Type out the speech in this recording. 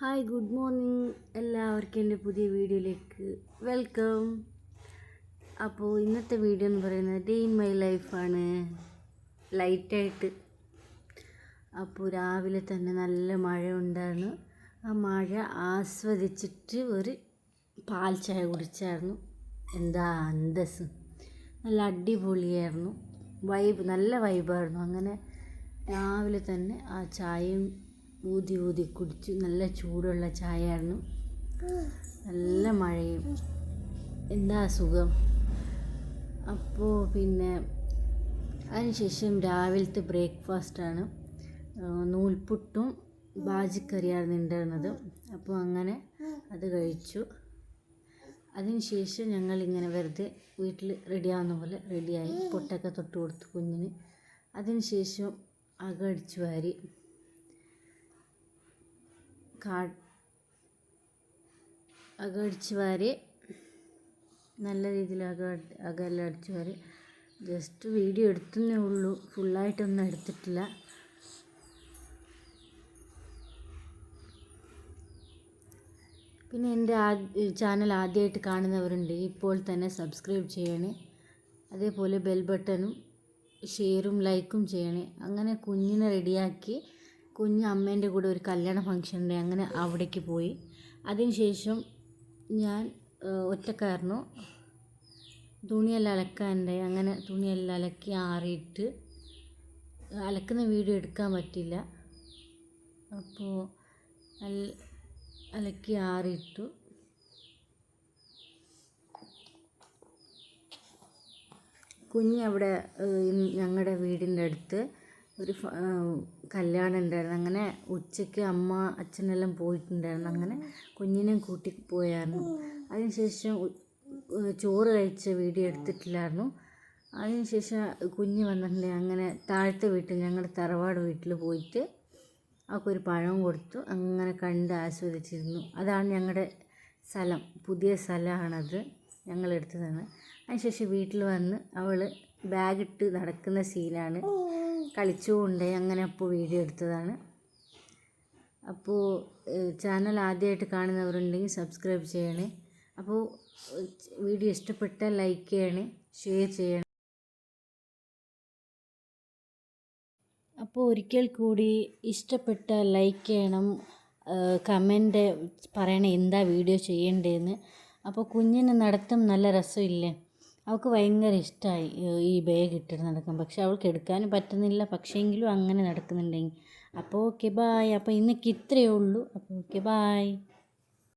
Hi good morning എല്ലാവർക്കും എൻ്റെ പുതിയ വീഡിയോയിലേക്ക് വെൽക്കം. അപ്പോൾ ഇന്നത്തെ വീഡിയോ എന്ന് പറയുന്നത് ഡേ ഇൻ മൈ ലൈഫാണ്, ലൈറ്റായിട്ട്. അപ്പോൾ രാവിലെ തന്നെ നല്ല മഴ ഉണ്ടായിരുന്നു. ആ മഴ ആസ്വദിച്ചിട്ട് ഒരു പാൽ ചായ കുടിച്ചായിരുന്നു. എന്താ അന്തസ്, നല്ല അടിപൊളിയായിരുന്നു. നല്ല വൈബായിരുന്നു. അങ്ങനെ രാവിലെ തന്നെ ആ ചായയും ഊതി കുടിച്ചു. നല്ല ചൂടുള്ള ചായയായിരുന്നു, നല്ല മഴയും, എന്താ സുഖം. അപ്പോൾ പിന്നെ അതിനുശേഷം രാവിലത്തെ ബ്രേക്ക്ഫാസ്റ്റാണ് നൂൽപുട്ടും ബാജിക്കറിയായിരുന്നു ഉണ്ടായിരുന്നത്. അപ്പോൾ അങ്ങനെ അത് കഴിച്ചു. അതിനുശേഷം ഞങ്ങളിങ്ങനെ വെറുതെ വീട്ടിൽ റെഡിയാവുന്ന പോലെ റെഡിയായി, പൊട്ടൊക്കെ തൊട്ട് കൊടുത്തു കുഞ്ഞിന്. അതിനുശേഷം അകടിച്ചു വാരി, അകടിച്ചു വാരി നല്ല രീതിയിൽ അകെല്ലാം അടിച്ചു വാരി. ജസ്റ്റ് വീഡിയോ എടുത്തേ ഉള്ളൂ, ഫുള്ളായിട്ടൊന്നും എടുത്തിട്ടില്ല. പിന്നെ എൻ്റെ ചാനൽ ആദ്യമായിട്ട് കാണുന്നവരുണ്ട്, ഇപ്പോൾ തന്നെ സബ്സ്ക്രൈബ് ചെയ്യണേ. അതേപോലെ ബെൽ ബട്ടണും ഷെയറും ലൈക്കും ചെയ്യണേ. അങ്ങനെ കുഞ്ഞിനെ റെഡിയാക്കി കുഞ്ഞ് അമ്മേൻ്റെ കൂടെ ഒരു കല്യാണ ഫംഗ്ഷൻ ഉണ്ട്, അങ്ങനെ അവിടേക്ക് പോയി. അതിനുശേഷം ഞാൻ ഒറ്റക്കായിരുന്നു, തുണിയെല്ലാം അലക്കാനുണ്ടായി. അങ്ങനെ തുണിയെല്ലാം അലക്കി ആറിയിട്ട് അലക്കുന്ന വീഡിയോ എടുക്കാൻ പറ്റില്ല. അപ്പോൾ അലക്കി ആറിയിട്ടു. കുഞ്ഞ് അവിടെ ഞങ്ങളുടെ വീടിൻ്റെ അടുത്ത് ഒരു കല്യാണം ഉണ്ടായിരുന്നു. അങ്ങനെ ഉച്ചയ്ക്ക് അമ്മ അച്ഛനെല്ലാം പോയിട്ടുണ്ടായിരുന്നു. അങ്ങനെ കുഞ്ഞിനെയും കൂട്ടി പോയായിരുന്നു. അതിനുശേഷം ചോറ് കഴിച്ച വീഡിയോ എടുത്തിട്ടില്ലായിരുന്നു. അതിനുശേഷം കുഞ്ഞ് വന്നിട്ടുണ്ടെങ്കിൽ അങ്ങനെ താഴത്തെ വീട്ടിൽ, ഞങ്ങളുടെ തറവാട് വീട്ടിൽ പോയിട്ട് അവൾക്കൊരു പഴം കൊടുത്തു. അങ്ങനെ കണ്ട് ആസ്വദിച്ചിരുന്നു. അതാണ് ഞങ്ങളുടെ സ്ഥലം, പുതിയ സ്ഥലമാണത്, ഞങ്ങളെടുത്തതാണ്. അതിനുശേഷം വീട്ടിൽ വന്ന് അവൾ ബാഗിട്ട് നടക്കുന്ന സീനാണ്, കളിച്ചുകൊണ്ട്. അങ്ങനെ അപ്പോൾ വീഡിയോ എടുത്തതാണ്. അപ്പോൾ ചാനൽ ആദ്യമായിട്ട് കാണുന്നവരുണ്ടെങ്കിൽ സബ്സ്ക്രൈബ് ചെയ്യണേ. അപ്പോൾ വീഡിയോ ഇഷ്ടപ്പെട്ടാൽ ലൈക്ക് ചെയ്യണേ, ഷെയർ ചെയ്യണേ. അപ്പോൾ ഒരിക്കൽ കൂടി ഇഷ്ടപ്പെട്ടാൽ ലൈക്ക് ചെയ്യണം, കമൻറ്റ് പറയണേ എന്താ വീഡിയോ ചെയ്യേണ്ടതെന്ന്. അപ്പോൾ കുഞ്ഞിന് നടത്തം നല്ല രസമില്ലേ, അവൾക്ക് ഭയങ്കര ഇഷ്ടമായി ഈ ബാഗ് ഇട്ടിട്ട് നടക്കാൻ. പക്ഷെ അവൾക്ക് എടുക്കാനും പറ്റുന്നില്ല, പക്ഷേങ്കിലും അങ്ങനെ നടക്കുന്നുണ്ടെങ്കിൽ. അപ്പോൾ ഓക്കെ ബായ്. അപ്പോൾ ഇന്നേക്ക് ഇത്രയേ ഉള്ളൂ. അപ്പോൾ ഓക്കെ ബായ്.